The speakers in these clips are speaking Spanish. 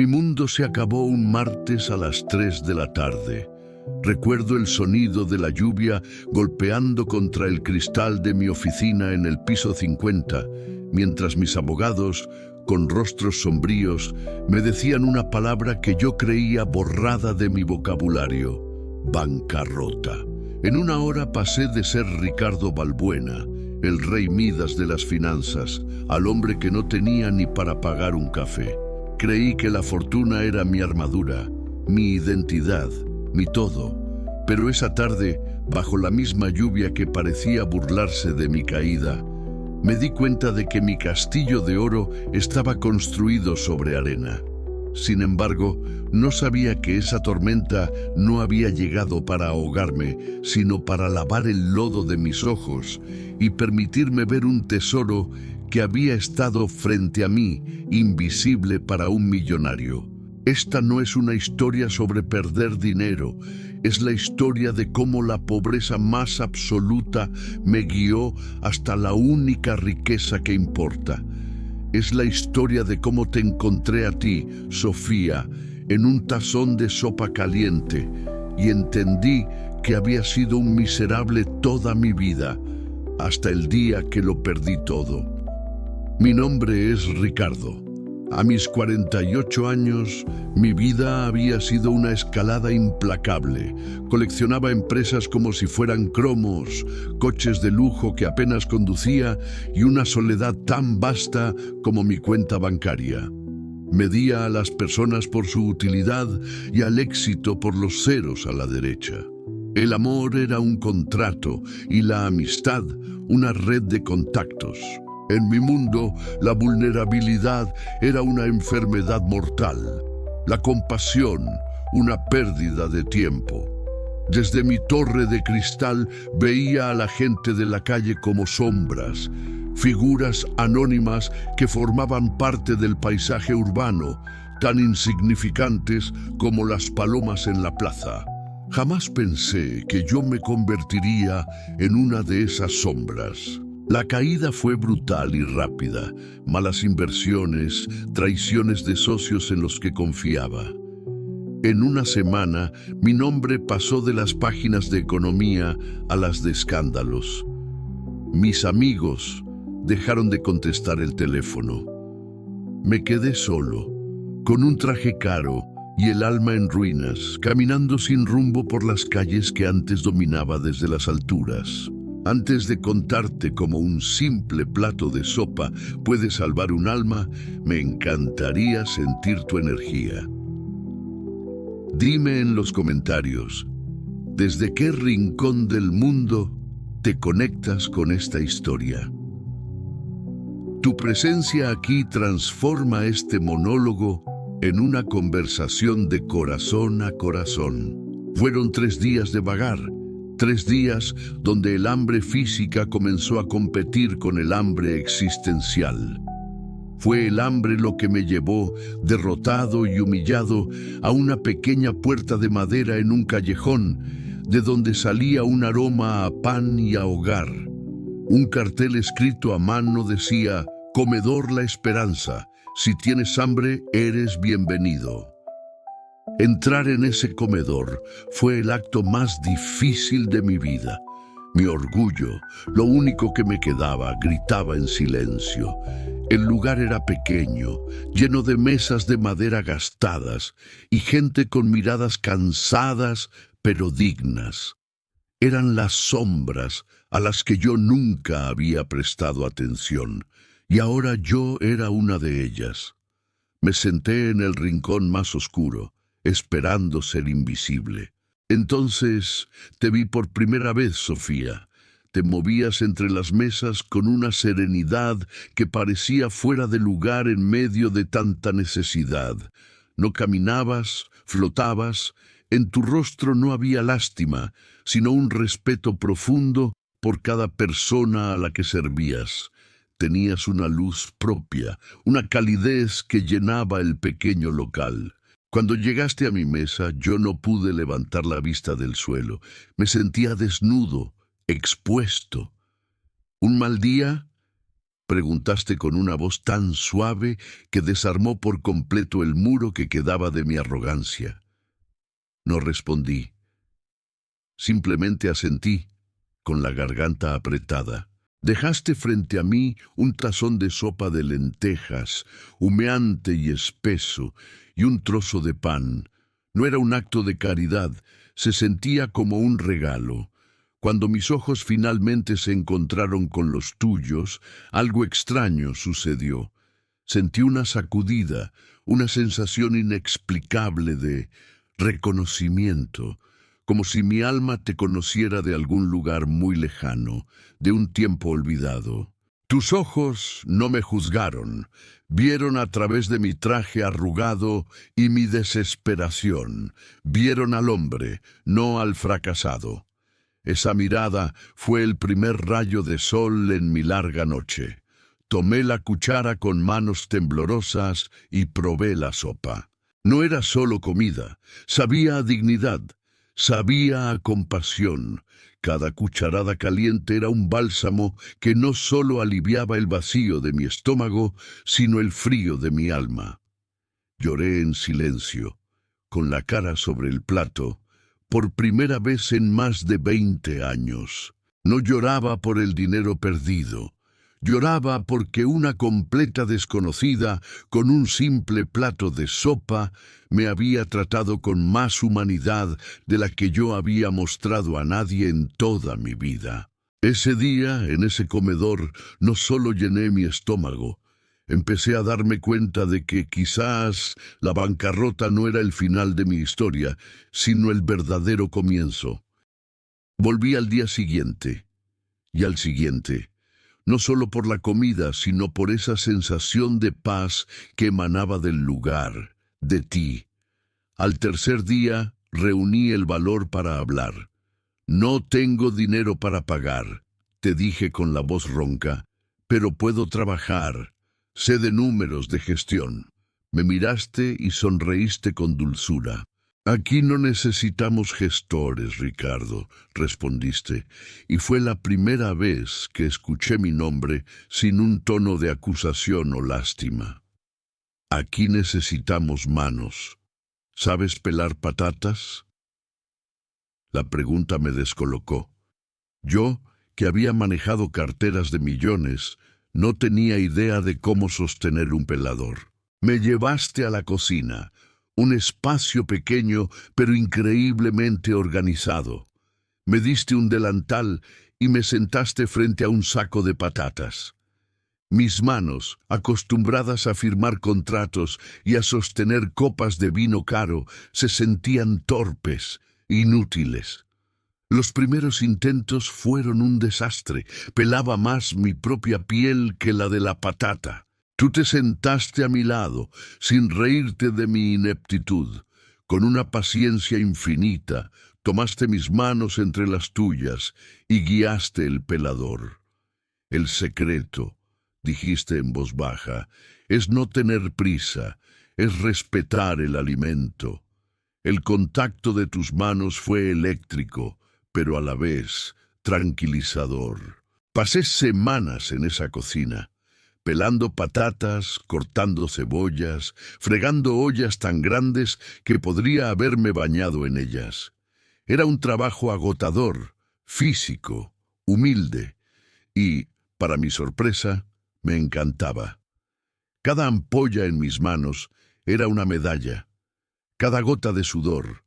Mi mundo se acabó un martes a las 3 de la tarde. Recuerdo el sonido de la lluvia golpeando contra el cristal de mi oficina en el piso 50, mientras mis abogados, con rostros sombríos, me decían una palabra que yo creía borrada de mi vocabulario: bancarrota. En una hora pasé de ser Ricardo Balbuena, el rey Midas de las finanzas, al hombre que no tenía ni para pagar un café. Creí que la fortuna era mi armadura, mi identidad, mi todo. Pero esa tarde, bajo la misma lluvia que parecía burlarse de mi caída, me di cuenta de que mi castillo de oro estaba construido sobre arena. Sin embargo, no sabía que esa tormenta no había llegado para ahogarme, sino para lavar el lodo de mis ojos y permitirme ver un tesoro que había estado frente a mí, invisible para un millonario. Esta no es una historia sobre perder dinero, es la historia de cómo la pobreza más absoluta me guió hasta la única riqueza que importa. Es la historia de cómo te encontré a ti, Sofía, en un tazón de sopa caliente y entendí que había sido un miserable toda mi vida, hasta el día que lo perdí todo. Mi nombre es Ricardo. A mis 48 años, mi vida había sido una escalada implacable. Coleccionaba empresas como si fueran cromos, coches de lujo que apenas conducía y una soledad tan vasta como mi cuenta bancaria. Medía a las personas por su utilidad y al éxito por los ceros a la derecha. El amor era un contrato y la amistad una red de contactos. En mi mundo, la vulnerabilidad era una enfermedad mortal, la compasión, una pérdida de tiempo. Desde mi torre de cristal veía a la gente de la calle como sombras, figuras anónimas que formaban parte del paisaje urbano, tan insignificantes como las palomas en la plaza. Jamás pensé que yo me convertiría en una de esas sombras. La caída fue brutal y rápida, malas inversiones, traiciones de socios en los que confiaba. En una semana, mi nombre pasó de las páginas de economía a las de escándalos. Mis amigos dejaron de contestar el teléfono. Me quedé solo, con un traje caro y el alma en ruinas, caminando sin rumbo por las calles que antes dominaba desde las alturas. Antes de contarte cómo un simple plato de sopa puede salvar un alma, me encantaría sentir tu energía. Dime en los comentarios, ¿desde qué rincón del mundo te conectas con esta historia? Tu presencia aquí transforma este monólogo en una conversación de corazón a corazón. Fueron 3 días de vagar. 3 días donde el hambre física comenzó a competir con el hambre existencial. Fue el hambre lo que me llevó, derrotado y humillado, a una pequeña puerta de madera en un callejón, de donde salía un aroma a pan y a hogar. Un cartel escrito a mano decía: «Comedor La Esperanza, si tienes hambre, eres bienvenido». Entrar en ese comedor fue el acto más difícil de mi vida. Mi orgullo, lo único que me quedaba, gritaba en silencio. El lugar era pequeño, lleno de mesas de madera gastadas y gente con miradas cansadas pero dignas. Eran las sombras a las que yo nunca había prestado atención, y ahora yo era una de ellas. Me senté en el rincón más oscuro, esperando ser invisible. Entonces te vi por primera vez, Sofía. Te movías entre las mesas con una serenidad que parecía fuera de lugar en medio de tanta necesidad. No caminabas, flotabas. En tu rostro no había lástima, sino un respeto profundo por cada persona a la que servías. Tenías una luz propia, una calidez que llenaba el pequeño local. Cuando llegaste a mi mesa, yo no pude levantar la vista del suelo. Me sentía desnudo, expuesto. ¿Un mal día? Preguntaste con una voz tan suave que desarmó por completo el muro que quedaba de mi arrogancia. No respondí. Simplemente asentí, con la garganta apretada. Dejaste frente a mí un tazón de sopa de lentejas, humeante y espeso, y un trozo de pan. No era un acto de caridad, se sentía como un regalo. Cuando mis ojos finalmente se encontraron con los tuyos, algo extraño sucedió. Sentí una sacudida, una sensación inexplicable de reconocimiento, como si mi alma te conociera de algún lugar muy lejano, de un tiempo olvidado. Tus ojos no me juzgaron, vieron a través de mi traje arrugado y mi desesperación, vieron al hombre, no al fracasado. Esa mirada fue el primer rayo de sol en mi larga noche. Tomé la cuchara con manos temblorosas y probé la sopa. No era solo comida, sabía a dignidad, sabía a compasión. Cada cucharada caliente era un bálsamo que no solo aliviaba el vacío de mi estómago, sino el frío de mi alma. Lloré en silencio, con la cara sobre el plato, por primera vez en más de 20 años. No lloraba por el dinero perdido. Lloraba porque una completa desconocida, con un simple plato de sopa, me había tratado con más humanidad de la que yo había mostrado a nadie en toda mi vida. Ese día, en ese comedor, no solo llené mi estómago, empecé a darme cuenta de que quizás la bancarrota no era el final de mi historia, sino el verdadero comienzo. Volví al día siguiente, y al siguiente, no solo por la comida, sino por esa sensación de paz que emanaba del lugar, de ti. Al tercer día, reuní el valor para hablar. No tengo dinero para pagar, te dije con la voz ronca, pero puedo trabajar. Sé de números, de gestión. Me miraste y sonreíste con dulzura. Aquí no necesitamos gestores, Ricardo, respondiste, y fue la primera vez que escuché mi nombre sin un tono de acusación o lástima. Aquí necesitamos manos. ¿Sabes pelar patatas? La pregunta me descolocó. Yo, que había manejado carteras de millones, no tenía idea de cómo sostener un pelador. Me llevaste a la cocina, un espacio pequeño pero increíblemente organizado. Me diste un delantal y me sentaste frente a un saco de patatas. Mis manos, acostumbradas a firmar contratos y a sostener copas de vino caro, se sentían torpes, inútiles. Los primeros intentos fueron un desastre. Pelaba más mi propia piel que la de la patata. Tú te sentaste a mi lado, sin reírte de mi ineptitud. Con una paciencia infinita, tomaste mis manos entre las tuyas y guiaste el pelador. El secreto, dijiste en voz baja, es no tener prisa, es respetar el alimento. El contacto de tus manos fue eléctrico, pero a la vez tranquilizador. Pasé semanas en esa cocina, pelando patatas, cortando cebollas, fregando ollas tan grandes que podría haberme bañado en ellas. Era un trabajo agotador, físico, humilde, y, para mi sorpresa, me encantaba. Cada ampolla en mis manos era una medalla, cada gota de sudor,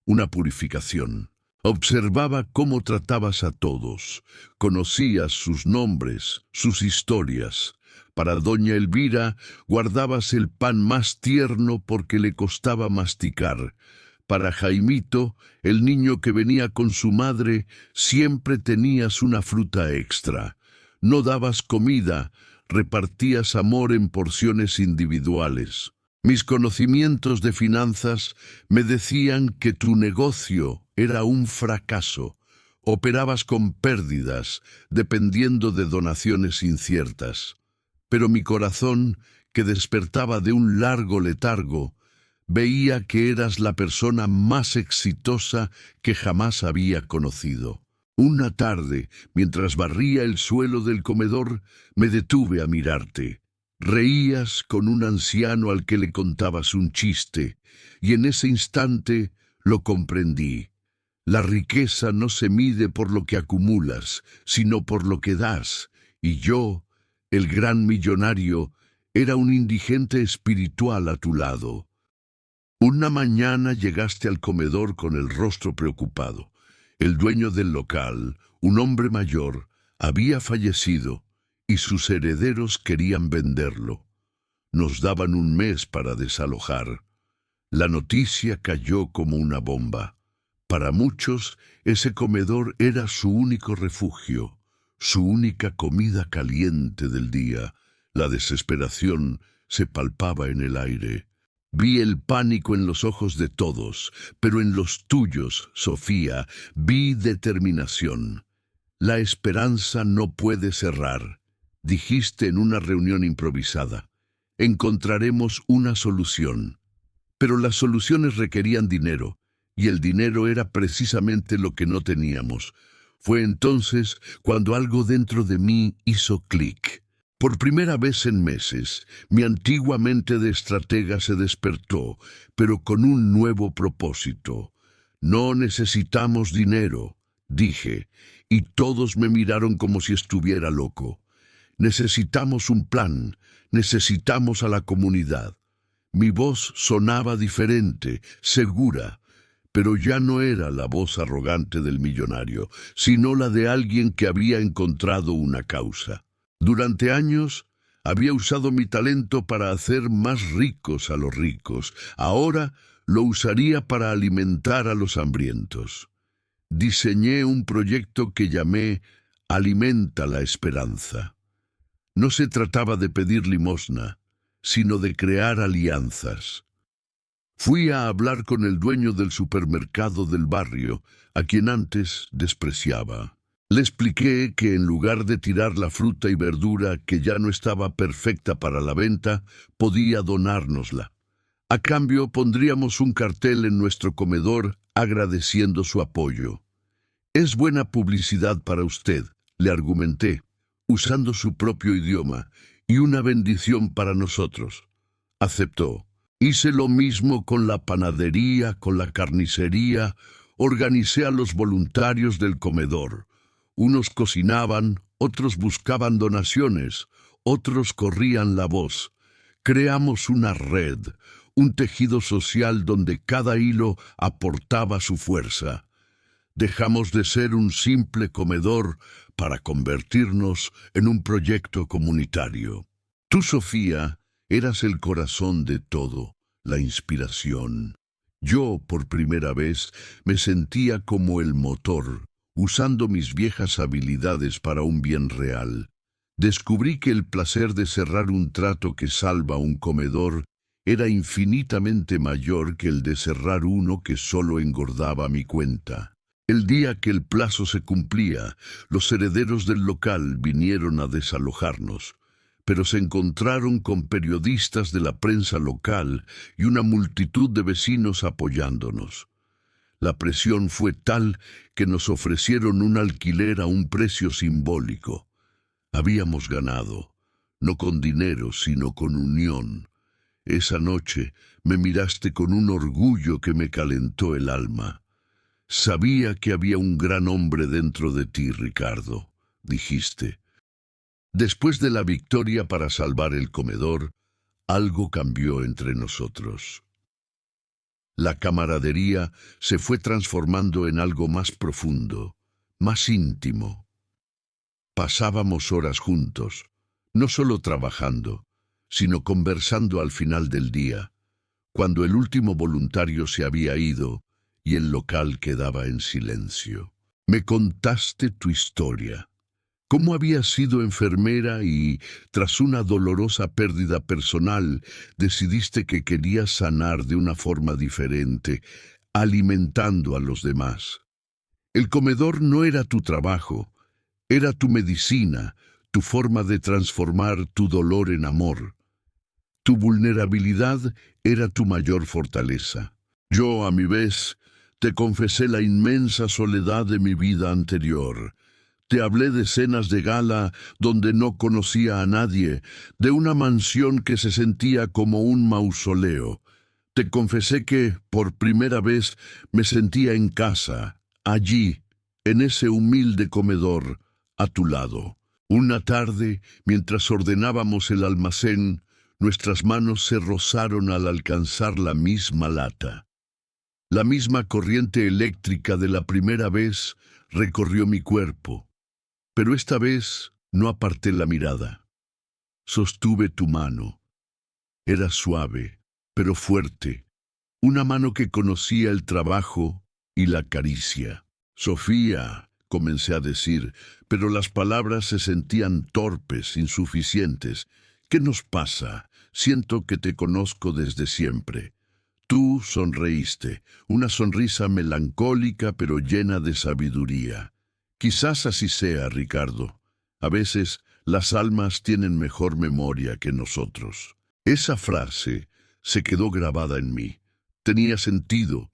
una purificación. Observaba cómo tratabas a todos, conocías sus nombres, sus historias. Para doña Elvira guardabas el pan más tierno porque le costaba masticar. Para Jaimito, el niño que venía con su madre, siempre tenías una fruta extra. No dabas comida, repartías amor en porciones individuales. Mis conocimientos de finanzas me decían que tu negocio era un fracaso. Operabas con pérdidas, dependiendo de donaciones inciertas. Pero mi corazón, que despertaba de un largo letargo, veía que eras la persona más exitosa que jamás había conocido. Una tarde, mientras barría el suelo del comedor, me detuve a mirarte. Reías con un anciano al que le contabas un chiste, y en ese instante lo comprendí. La riqueza no se mide por lo que acumulas, sino por lo que das, y yo, el gran millonario, era un indigente espiritual a tu lado. Una mañana llegaste al comedor con el rostro preocupado. El dueño del local, un hombre mayor, había fallecido y sus herederos querían venderlo. Nos daban un mes para desalojar. La noticia cayó como una bomba. Para muchos, ese comedor era su único refugio, su única comida caliente del día. La desesperación se palpaba en el aire. Vi el pánico en los ojos de todos, pero en los tuyos, Sofía, vi determinación. La esperanza no puede cerrar, dijiste en una reunión improvisada. Encontraremos una solución. Pero las soluciones requerían dinero, y el dinero era precisamente lo que no teníamos. Fue entonces cuando algo dentro de mí hizo clic. Por primera vez en meses, mi antigua mente de estratega se despertó, pero con un nuevo propósito. No necesitamos dinero, dije, y todos me miraron como si estuviera loco. Necesitamos un plan, necesitamos a la comunidad. Mi voz sonaba diferente, segura, pero ya no era la voz arrogante del millonario, sino la de alguien que había encontrado una causa. Durante años había usado mi talento para hacer más ricos a los ricos. Ahora lo usaría para alimentar a los hambrientos. Diseñé un proyecto que llamé Alimenta la Esperanza. No se trataba de pedir limosna, sino de crear alianzas. Fui a hablar con el dueño del supermercado del barrio, a quien antes despreciaba. Le expliqué que en lugar de tirar la fruta y verdura que ya no estaba perfecta para la venta, podía donárnosla. A cambio, pondríamos un cartel en nuestro comedor agradeciendo su apoyo. Es buena publicidad para usted, le argumenté, usando su propio idioma, y una bendición para nosotros. Aceptó. Hice lo mismo con la panadería, con la carnicería, organicé a los voluntarios del comedor. Unos cocinaban, otros buscaban donaciones, otros corrían la voz. Creamos una red, un tejido social donde cada hilo aportaba su fuerza. Dejamos de ser un simple comedor para convertirnos en un proyecto comunitario. Tú, Sofía, eras el corazón de todo, la inspiración. Yo, por primera vez, me sentía como el motor, usando mis viejas habilidades para un bien real. Descubrí que el placer de cerrar un trato que salva un comedor era infinitamente mayor que el de cerrar uno que solo engordaba mi cuenta. El día que el plazo se cumplía, los herederos del local vinieron a desalojarnos, pero se encontraron con periodistas de la prensa local y una multitud de vecinos apoyándonos. La presión fue tal que nos ofrecieron un alquiler a un precio simbólico. Habíamos ganado, no con dinero, sino con unión. Esa noche me miraste con un orgullo que me calentó el alma. Sabía que había un gran hombre dentro de ti, Ricardo, dijiste. Después de la victoria para salvar el comedor, algo cambió entre nosotros. La camaradería se fue transformando en algo más profundo, más íntimo. Pasábamos horas juntos, no solo trabajando, sino conversando al final del día, cuando el último voluntario se había ido y el local quedaba en silencio. Me contaste tu historia. Cómo habías sido enfermera y, tras una dolorosa pérdida personal, decidiste que querías sanar de una forma diferente, alimentando a los demás. El comedor no era tu trabajo, era tu medicina, tu forma de transformar tu dolor en amor. Tu vulnerabilidad era tu mayor fortaleza. Yo, a mi vez, Te confesé la inmensa soledad de mi vida anterior. Te hablé de cenas de gala donde no conocía a nadie, de una mansión que se sentía como un mausoleo. Te confesé que, por primera vez, me sentía en casa, allí, en ese humilde comedor, a tu lado. Una tarde, mientras ordenábamos el almacén, nuestras manos se rozaron al alcanzar la misma lata. La misma corriente eléctrica de la primera vez recorrió mi cuerpo, pero esta vez no aparté la mirada. Sostuve tu mano. Era suave, pero fuerte, una mano que conocía el trabajo y la caricia. Sofía, comencé a decir, pero las palabras se sentían torpes, insuficientes. ¿Qué nos pasa? Siento que te conozco desde siempre. Tú sonreíste, una sonrisa melancólica pero llena de sabiduría. Quizás así sea, Ricardo. A veces las almas tienen mejor memoria que nosotros. Esa frase se quedó grabada en mí. Tenía sentido.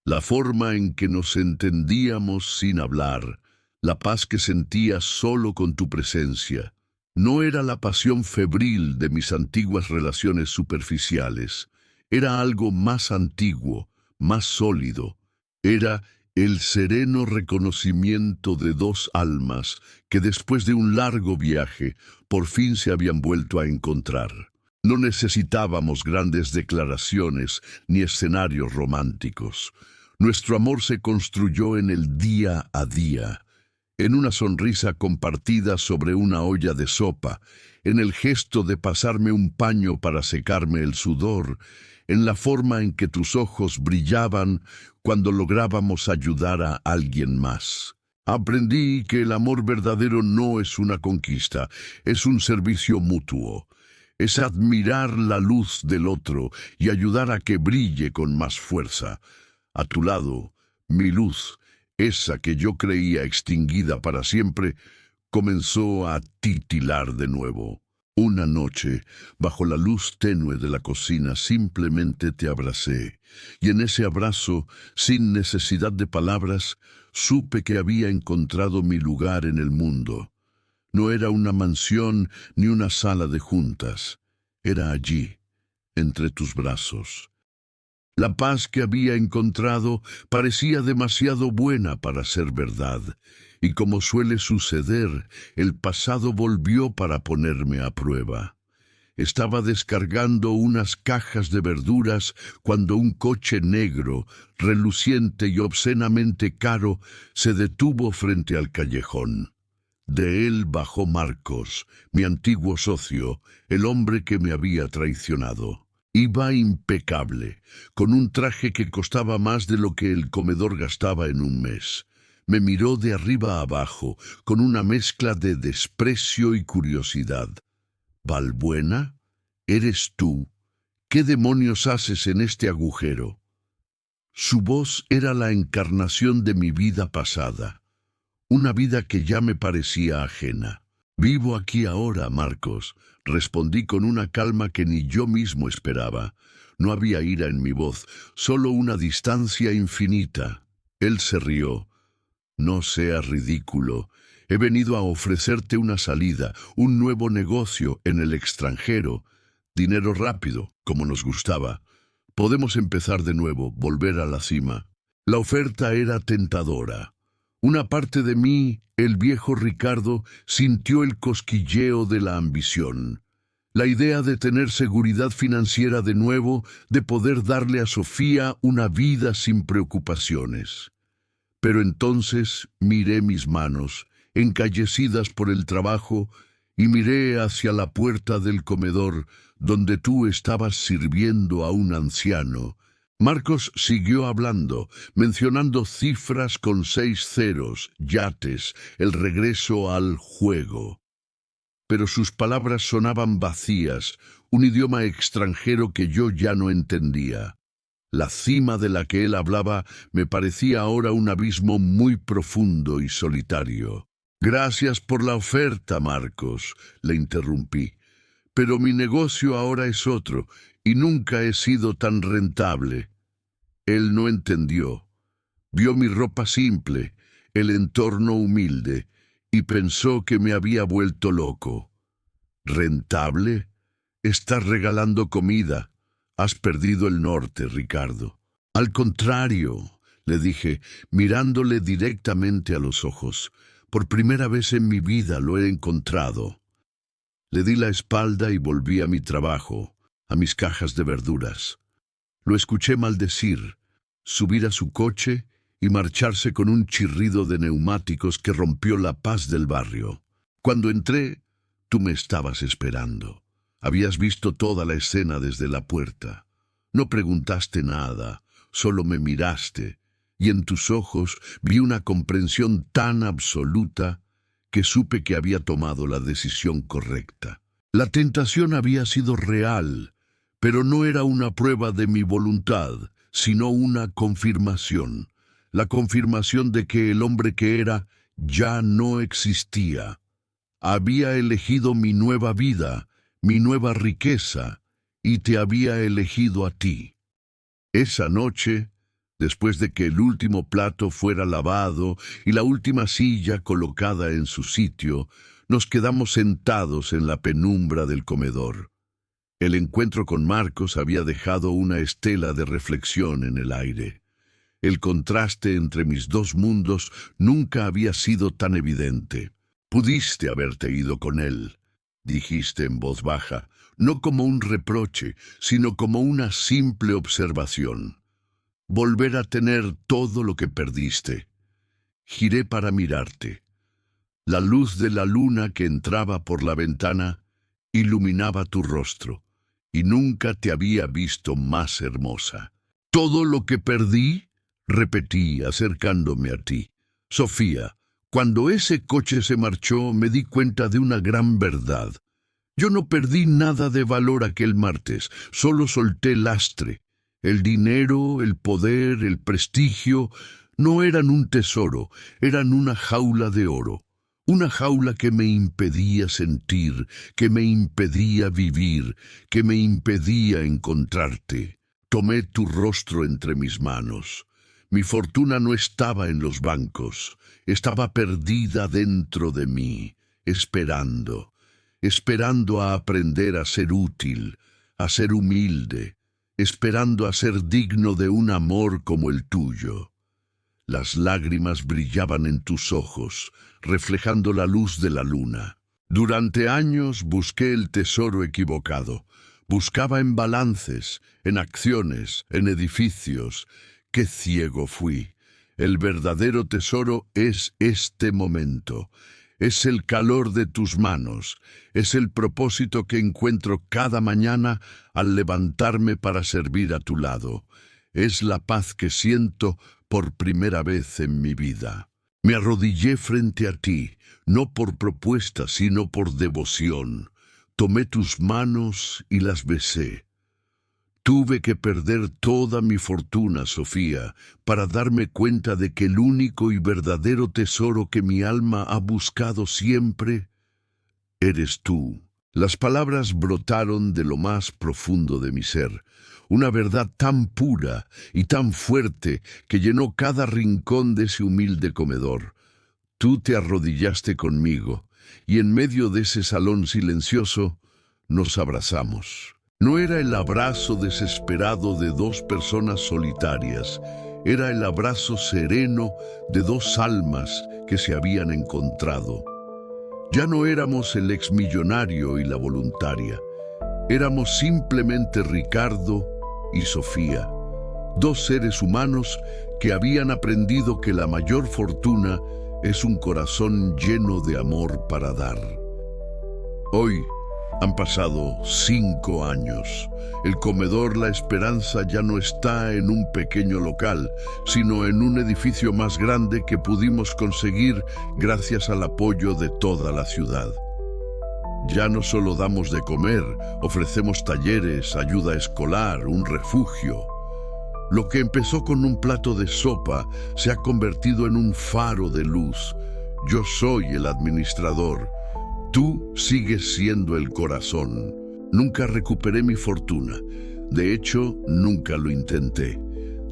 La forma en que nos entendíamos sin hablar, la paz que sentía solo con tu presencia, no era la pasión febril de mis antiguas relaciones superficiales. Era algo más antiguo, más sólido. Era el sereno reconocimiento de dos almas que después de un largo viaje por fin se habían vuelto a encontrar. No necesitábamos grandes declaraciones ni escenarios románticos. Nuestro amor se construyó en el día a día, en una sonrisa compartida sobre una olla de sopa, en el gesto de pasarme un paño para secarme el sudor, en la forma en que tus ojos brillaban cuando lográbamos ayudar a alguien más. Aprendí que el amor verdadero no es una conquista, es un servicio mutuo. Es admirar la luz del otro y ayudar a que brille con más fuerza. A tu lado, mi luz, esa que yo creía extinguida para siempre, comenzó a titilar de nuevo. Una noche, bajo la luz tenue de la cocina, simplemente te abracé, y en ese abrazo, sin necesidad de palabras, supe que había encontrado mi lugar en el mundo. No era una mansión ni una sala de juntas. Era allí, entre tus brazos. La paz que había encontrado parecía demasiado buena para ser verdad, y como suele suceder, el pasado volvió para ponerme a prueba. Estaba descargando unas cajas de verduras cuando un coche negro, reluciente y obscenamente caro, se detuvo frente al callejón. De él bajó Marcos, mi antiguo socio, el hombre que me había traicionado. Iba impecable, con un traje que costaba más de lo que el comedor gastaba en un mes. Me miró de arriba a abajo, con una mezcla de desprecio y curiosidad. «¿Valbuena? ¿Eres tú? ¿Qué demonios haces en este agujero?» Su voz era la encarnación de mi vida pasada. Una vida que ya me parecía ajena. «Vivo aquí ahora, Marcos», respondí con una calma que ni yo mismo esperaba. No había ira en mi voz, solo una distancia infinita. Él se rió. «No seas ridículo. He venido a ofrecerte una salida, un nuevo negocio en el extranjero. Dinero rápido, como nos gustaba. Podemos empezar de nuevo, volver a la cima». La oferta era tentadora. Una parte de mí, el viejo Ricardo, sintió el cosquilleo de la ambición. La idea de tener seguridad financiera de nuevo, de poder darle a Sofía una vida sin preocupaciones. Pero entonces miré mis manos, encallecidas por el trabajo, y miré hacia la puerta del comedor, donde tú estabas sirviendo a un anciano. Marcos siguió hablando, mencionando cifras con 6 ceros, yates, el regreso al juego. Pero sus palabras sonaban vacías, un idioma extranjero que yo ya no entendía. La cima de la que él hablaba me parecía ahora un abismo muy profundo y solitario. «Gracias por la oferta, Marcos», le interrumpí. «Pero mi negocio ahora es otro, y nunca he sido tan rentable». Él no entendió. Vio mi ropa simple, el entorno humilde, y pensó que me había vuelto loco. ¿Rentable? Estás regalando comida. Has perdido el norte, Ricardo. Al contrario, le dije, mirándole directamente a los ojos. Por primera vez en mi vida lo he encontrado. Le di la espalda y volví a mi trabajo, a mis cajas de verduras. Lo escuché maldecir, subir a su coche y marcharse con un chirrido de neumáticos que rompió la paz del barrio. Cuando entré, tú me estabas esperando. Habías visto toda la escena desde la puerta. No preguntaste nada, solo me miraste, y en tus ojos vi una comprensión tan absoluta que supe que había tomado la decisión correcta. La tentación había sido real, pero no era una prueba de mi voluntad, sino una confirmación. La confirmación de que el hombre que era ya no existía. Había elegido mi nueva vida, mi nueva riqueza, y te había elegido a ti. Esa noche, después de que el último plato fuera lavado y la última silla colocada en su sitio, nos quedamos sentados en la penumbra del comedor. El encuentro con Marcos había dejado una estela de reflexión en el aire. El contraste entre mis dos mundos nunca había sido tan evidente. Pudiste haberte ido con él, dijiste en voz baja, no como un reproche, sino como una simple observación. Volver a tener todo lo que perdiste. Giré para mirarte. La luz de la luna que entraba por la ventana iluminaba tu rostro, y nunca te había visto más hermosa. ¿Todo lo que perdí? Repetí, acercándome a ti. Sofía, cuando ese coche se marchó, me di cuenta de una gran verdad. Yo no perdí nada de valor aquel martes, solo solté lastre. El dinero, el poder, el prestigio, no eran un tesoro, eran una jaula de oro. Una jaula que me impedía sentir, que me impedía vivir, que me impedía encontrarte. Tomé tu rostro entre mis manos. Mi fortuna no estaba en los bancos, estaba perdida dentro de mí, esperando a aprender a ser útil, a ser humilde, esperando a ser digno de un amor como el tuyo. Las lágrimas brillaban en tus ojos, reflejando la luz de la luna. Durante años busqué el tesoro equivocado. Buscaba en balances, en acciones, en edificios. ¡Qué ciego fui! El verdadero tesoro es este momento. Es el calor de tus manos, es el propósito que encuentro cada mañana al levantarme para servir a tu lado. Es la paz que siento por primera vez en mi vida. Me arrodillé frente a ti, no por propuesta, sino por devoción. Tomé tus manos y las besé. Tuve que perder toda mi fortuna, Sofía, para darme cuenta de que el único y verdadero tesoro que mi alma ha buscado siempre eres tú. Las palabras brotaron de lo más profundo de mi ser, una verdad tan pura y tan fuerte que llenó cada rincón de ese humilde comedor. Tú te arrodillaste conmigo, y en medio de ese salón silencioso nos abrazamos. No era el abrazo desesperado de dos personas solitarias, era el abrazo sereno de dos almas que se habían encontrado. Ya no éramos el exmillonario y la voluntaria, éramos simplemente Ricardo y Sofía, dos seres humanos que habían aprendido que la mayor fortuna es un corazón lleno de amor para dar. Hoy, han pasado 5 años. El comedor La Esperanza ya no está en un pequeño local, sino en un edificio más grande que pudimos conseguir gracias al apoyo de toda la ciudad. Ya no solo damos de comer, ofrecemos talleres, ayuda escolar, un refugio. Lo que empezó con un plato de sopa se ha convertido en un faro de luz. Yo soy el administrador. Tú sigues siendo el corazón. Nunca recuperé mi fortuna. De hecho, nunca lo intenté.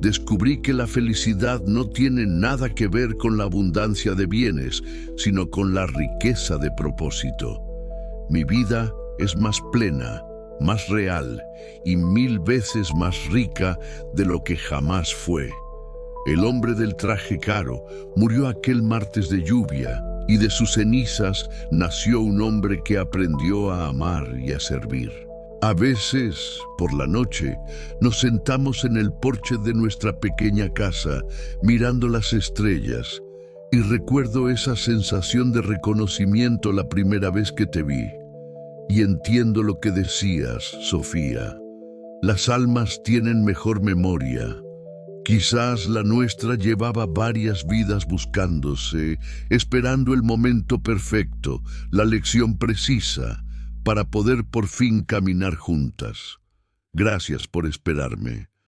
descubrí que la felicidad no tiene nada que ver con la abundancia de bienes, sino con la riqueza de propósito. Mi vida es más plena, más real y 1000 veces más rica de lo que jamás fue. El hombre del traje caro murió aquel martes de lluvia, y de sus cenizas nació un hombre que aprendió a amar y a servir. A veces, por la noche, nos sentamos en el porche de nuestra pequeña casa, mirando las estrellas, y recuerdo esa sensación de reconocimiento la primera vez que te vi. Y entiendo lo que decías, Sofía. Las almas tienen mejor memoria. Quizás la nuestra llevaba varias vidas buscándose, esperando el momento perfecto, la lección precisa, para poder por fin caminar juntas. Gracias por esperarme.